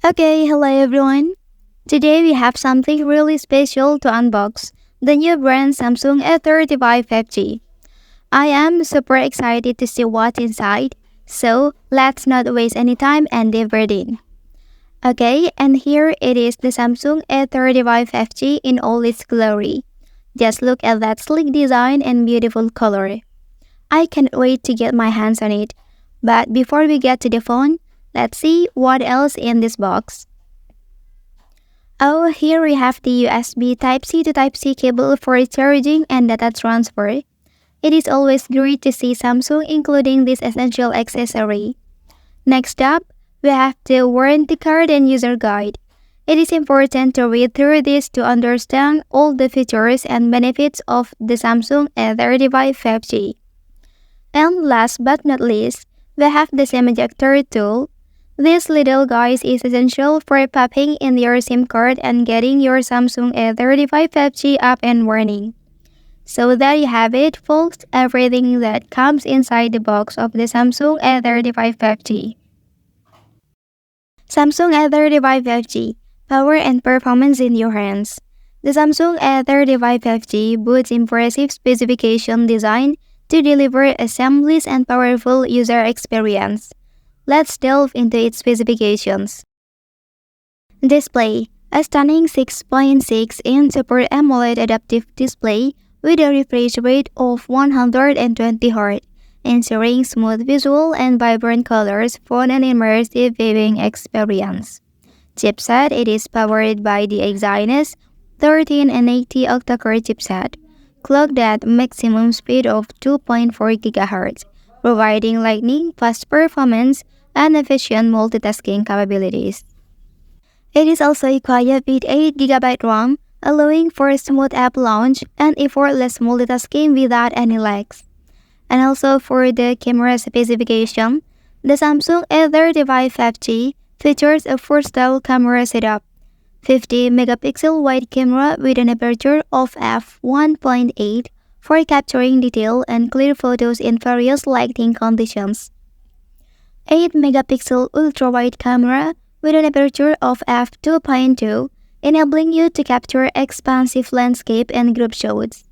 Okay, hello everyone. Today we have something really special to unbox, the new brand Samsung A35 5G. I am super excited to see what's inside, so let's not waste any time and dive right in. Okay, and here it is, the Samsung A35 5G in all its glory. Just look at that sleek design and beautiful color. I can't wait to get my hands on it. But before we get to the phone, let's see what else in this box. Oh, here we have the USB Type-C to Type-C cable for charging and data transfer. It is always great to see Samsung including this essential accessory. Next up, we have the warranty card and user guide. It is important to read through this to understand all the features and benefits of the Samsung A35 5G. And last but not least, we have the SIM ejector tool. This little guy is essential for popping in your SIM card and getting your Samsung A35 5G up and running. So there you have it, folks, everything that comes inside the box of the Samsung A35 5G. Samsung A35 5G, power and performance in your hands. The Samsung A35 5G boasts impressive specification design to deliver a seamless and powerful user experience. Let's delve into its specifications. Display: a stunning 6.6-inch Super AMOLED adaptive display with a refresh rate of 120Hz, ensuring smooth visual and vibrant colors for an immersive viewing experience. Chipset: it is powered by the Exynos 1380 octa-core chipset, clocked at maximum speed of 2.4 GHz, providing lightning-fast performance and efficient multitasking capabilities. It is also equipped with 8GB RAM, allowing for smooth app launch and effortless multitasking without any lags. And also for the camera specification, the Samsung A35 5G features a four-style camera setup, 50-megapixel wide camera with an aperture of f1.8 for capturing detail and clear photos in various lighting conditions. 8-megapixel ultra-wide camera with an aperture of f2.2, enabling you to capture expansive landscape and group shots.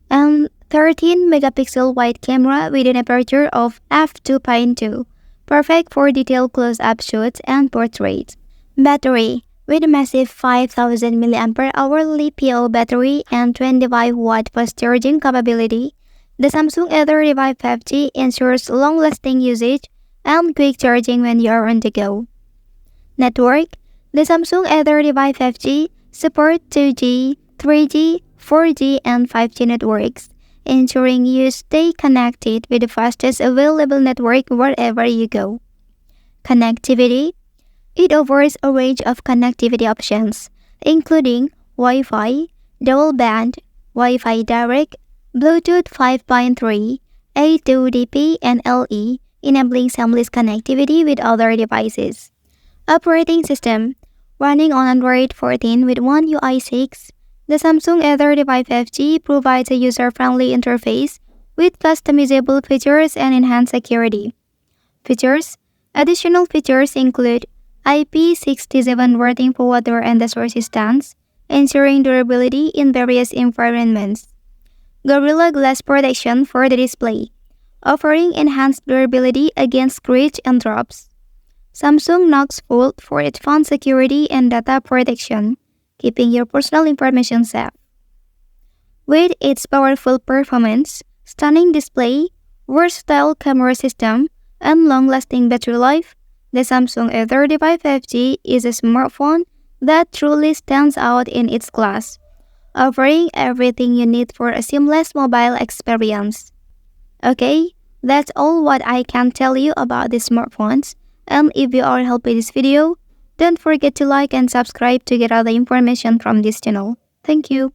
And 13-megapixel wide camera with an aperture of f2.2, perfect for detailed close-up shots and portraits. Battery: with a massive 5000 mAh LiPo battery and 25-watt fast charging capability, the Samsung A35 5G ensures long-lasting usage and quick charging when you are on the go. Network: the Samsung A35 5G supports 2G, 3G, 4G, and 5G networks, ensuring you stay connected with the fastest available network wherever you go. Connectivity: it offers a range of connectivity options, including Wi-Fi, dual band, Wi-Fi Direct, Bluetooth 5.3, A2DP, and LE, enabling seamless connectivity with other devices. Operating system: running on Android 14 with One UI 6, the Samsung A35 5G provides a user-friendly interface with customizable features and enhanced security. Features: additional features include IP67 rating for water and dust resistance, ensuring durability in various environments. Gorilla Glass protection for the display, offering enhanced durability against scratch and drops. Samsung Knox Vault for advanced security and data protection, keeping your personal information safe. With its powerful performance, stunning display, versatile camera system, and long-lasting battery life, the Samsung A35 5G is a smartphone that truly stands out in its class, offering everything you need for a seamless mobile experience. Okay, that's all what I can tell you about these smartphones, and if you are helping this video, don't forget to like and subscribe to get other information from this channel. Thank you.